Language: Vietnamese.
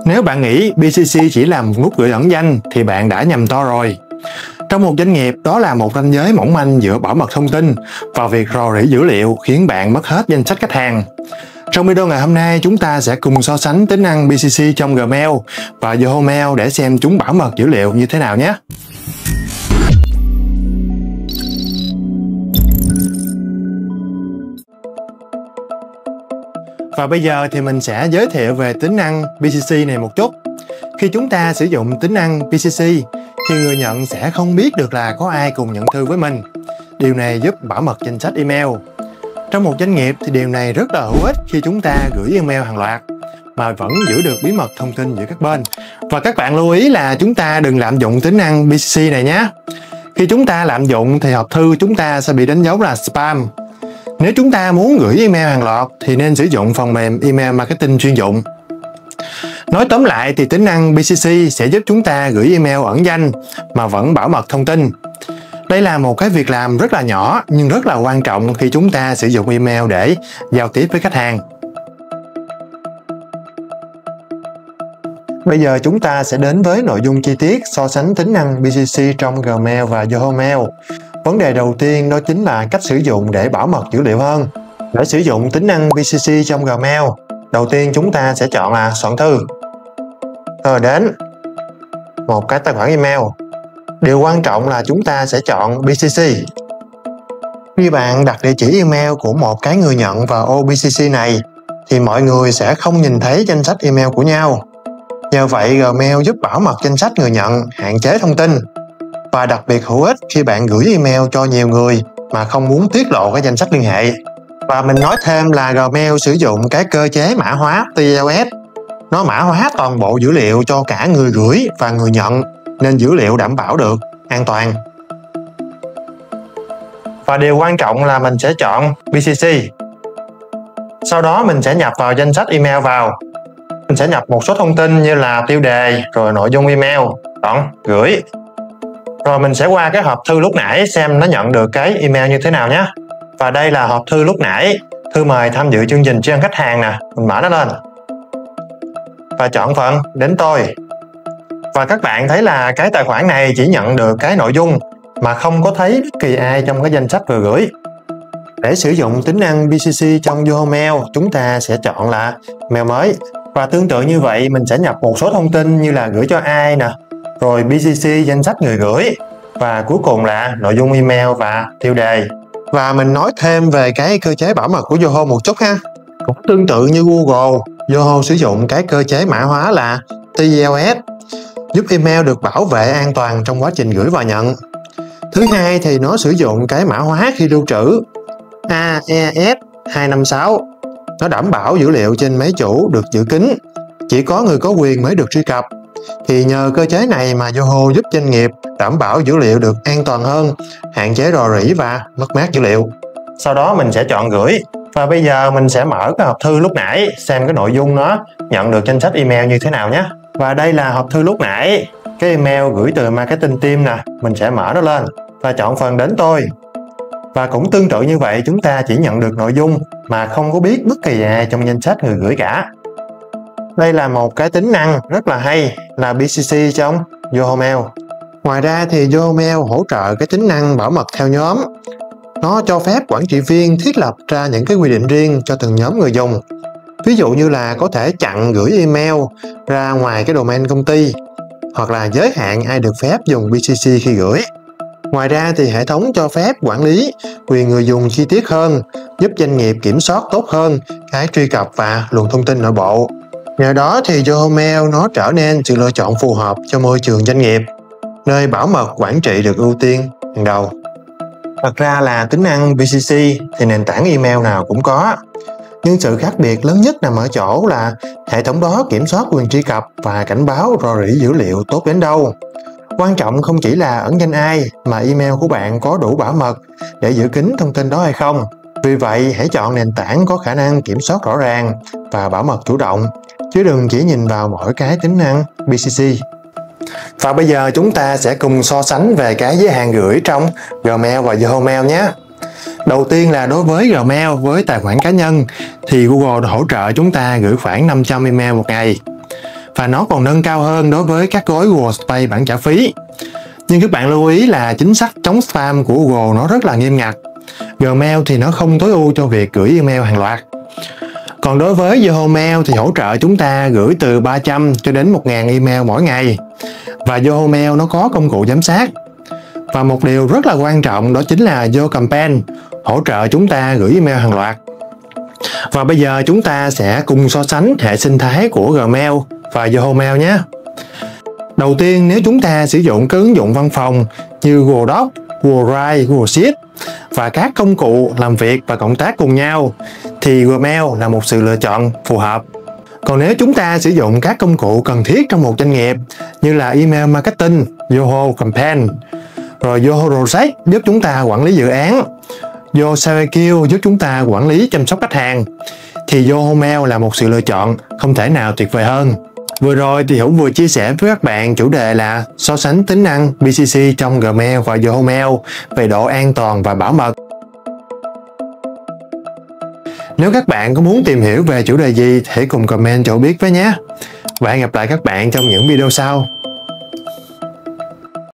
Nếu bạn nghĩ BCC chỉ là một nút gửi ẩn danh thì bạn đã nhầm to rồi. Trong một doanh nghiệp, đó là một ranh giới mỏng manh giữa bảo mật thông tin và việc rò rỉ dữ liệu khiến bạn mất hết danh sách khách hàng. Trong video ngày hôm nay, chúng ta sẽ cùng so sánh tính năng BCC trong Gmail và Yahoo Mail để xem chúng bảo mật dữ liệu như thế nào nhé. Và bây giờ thì mình sẽ giới thiệu về tính năng BCC này một chút. Khi chúng ta sử dụng tính năng BCC thì người nhận sẽ không biết được là có ai cùng nhận thư với mình. Điều này giúp bảo mật danh sách email. Trong một doanh nghiệp thì điều này rất là hữu ích khi chúng ta gửi email hàng loạt mà vẫn giữ được bí mật thông tin giữa các bên. Và các bạn lưu ý là chúng ta đừng lạm dụng tính năng BCC này nhé. Khi chúng ta lạm dụng thì hộp thư chúng ta sẽ bị đánh dấu là spam. Nếu chúng ta muốn gửi email hàng loạt thì nên sử dụng phần mềm email marketing chuyên dụng. Nói tóm lại thì tính năng BCC sẽ giúp chúng ta gửi email ẩn danh mà vẫn bảo mật thông tin. Đây là một cái việc làm rất là nhỏ nhưng rất là quan trọng khi chúng ta sử dụng email để giao tiếp với khách hàng. Bây giờ chúng ta sẽ đến với nội dung chi tiết so sánh tính năng BCC trong Gmail và Yahoo Mail. Vấn đề đầu tiên đó chính là cách sử dụng để bảo mật dữ liệu hơn. Để sử dụng tính năng BCC trong Gmail, đầu tiên chúng ta sẽ chọn là soạn thư. Rồi đến một cái tài khoản email. Điều quan trọng là chúng ta sẽ chọn BCC. Khi bạn đặt địa chỉ email của một cái người nhận vào ô BCC này thì mọi người sẽ không nhìn thấy danh sách email của nhau. Nhờ vậy Gmail giúp bảo mật danh sách người nhận, hạn chế thông tin. Và đặc biệt hữu ích khi bạn gửi email cho nhiều người mà không muốn tiết lộ cái danh sách liên hệ. Và mình nói thêm là Gmail sử dụng cái cơ chế mã hóa TLS. Nó mã hóa toàn bộ dữ liệu cho cả người gửi và người nhận, nên dữ liệu đảm bảo được an toàn. Và điều quan trọng là mình sẽ chọn BCC. Sau đó mình sẽ nhập vào danh sách email vào. Mình sẽ nhập một số thông tin như là tiêu đề, rồi nội dung email, chọn gửi. Rồi mình sẽ qua cái hộp thư lúc nãy xem nó nhận được cái email như thế nào nhé. Và đây là hộp thư lúc nãy, thư mời tham dự chương trình tri ân khách hàng nè. Mình mở nó lên và chọn phần đến tôi. Và các bạn thấy là cái tài khoản này chỉ nhận được cái nội dung mà không có thấy bất kỳ ai trong cái danh sách vừa gửi. Để sử dụng tính năng BCC trong Yahoo Mail, chúng ta sẽ chọn là mail mới. Và tương tự như vậy, mình sẽ nhập một số thông tin như là gửi cho ai nè, rồi BCC danh sách người gửi, và cuối cùng là nội dung email và tiêu đề. Và mình nói thêm về cái cơ chế bảo mật của Yahoo một chút ha. Cũng tương tự như Google, Yahoo sử dụng cái cơ chế mã hóa là TLS, giúp email được bảo vệ an toàn trong quá trình gửi và nhận. Thứ hai thì nó sử dụng cái mã hóa khi lưu trữ AES-256. Nó đảm bảo dữ liệu trên máy chủ được giữ kín, chỉ có người có quyền mới được truy cập. Thì nhờ cơ chế này mà Yahoo giúp doanh nghiệp đảm bảo dữ liệu được an toàn hơn, hạn chế rò rỉ và mất mát dữ liệu. Sau đó mình sẽ chọn gửi. Và bây giờ mình sẽ mở cái hộp thư lúc nãy xem cái nội dung nó nhận được danh sách email như thế nào nhé. Và đây là hộp thư lúc nãy, cái email gửi từ marketing team nè. Mình sẽ mở nó lên và chọn phần đến tôi. Và cũng tương tự như vậy, chúng ta chỉ nhận được nội dung mà không có biết bất kỳ ai trong danh sách người gửi cả. Đây là một cái tính năng rất là hay là BCC trong Yahoo Mail. Ngoài ra thì Yahoo Mail hỗ trợ cái tính năng bảo mật theo nhóm. Nó cho phép quản trị viên thiết lập ra những cái quy định riêng cho từng nhóm người dùng. Ví dụ như là có thể chặn gửi email ra ngoài cái domain công ty, hoặc là giới hạn ai được phép dùng BCC khi gửi. Ngoài ra thì hệ thống cho phép quản lý quyền người dùng chi tiết hơn, giúp doanh nghiệp kiểm soát tốt hơn cái truy cập và luồng thông tin nội bộ. Nhờ đó thì Yahoo Mail nó trở nên sự lựa chọn phù hợp cho môi trường doanh nghiệp, nơi bảo mật quản trị được ưu tiên hàng đầu. Thật ra là tính năng BCC thì nền tảng email nào cũng có, nhưng sự khác biệt lớn nhất nằm ở chỗ là hệ thống đó kiểm soát quyền truy cập và cảnh báo rò rỉ dữ liệu tốt đến đâu. Quan trọng không chỉ là ẩn danh ai mà email của bạn có đủ bảo mật để giữ kín thông tin đó hay không. Vì vậy hãy chọn nền tảng có khả năng kiểm soát rõ ràng và bảo mật chủ động, chứ đừng chỉ nhìn vào mỗi cái tính năng BCC. Và bây giờ chúng ta sẽ cùng so sánh về cái giới hạn gửi trong Gmail và Yahoo Mail nhé. Đầu tiên là đối với Gmail với tài khoản cá nhân thì Google hỗ trợ chúng ta gửi khoảng 500 email một ngày. và nó còn nâng cao hơn đối với các gói Google Space bản trả phí. Nhưng các bạn lưu ý là chính sách chống spam của Google nó rất là nghiêm ngặt. Gmail thì nó không tối ưu cho việc gửi email hàng loạt. Còn đối với Yahoo Mail thì hỗ trợ chúng ta gửi từ 300 cho đến 1.000 email mỗi ngày. Và Yahoo Mail nó có công cụ giám sát. Và một điều rất là quan trọng đó chính là Yahoo Campaign hỗ trợ chúng ta gửi email hàng loạt. Và bây giờ chúng ta sẽ cùng so sánh hệ sinh thái của Gmail và Yahoo Mail nhé. Đầu tiên, nếu chúng ta sử dụng các ứng dụng văn phòng như Google Docs, Google Drive, Google Sheets và các công cụ làm việc và cộng tác cùng nhau thì Gmail là một sự lựa chọn phù hợp. Còn nếu chúng ta sử dụng các công cụ cần thiết trong một doanh nghiệp như là email marketing, Yahoo Campaign, rồi Yahoo Project giúp chúng ta quản lý dự án, Yahoo CRQ giúp chúng ta quản lý chăm sóc khách hàng, thì Yahoo Mail là một sự lựa chọn không thể nào tuyệt vời hơn. Vừa rồi thì Hữu vừa chia sẻ với các bạn chủ đề là so sánh tính năng BCC trong Gmail và Yahoo Mail về độ an toàn và bảo mật. Nếu các bạn có muốn tìm hiểu về chủ đề gì, hãy cùng comment cho biết với nhé. Và hẹn gặp lại các bạn trong những video sau.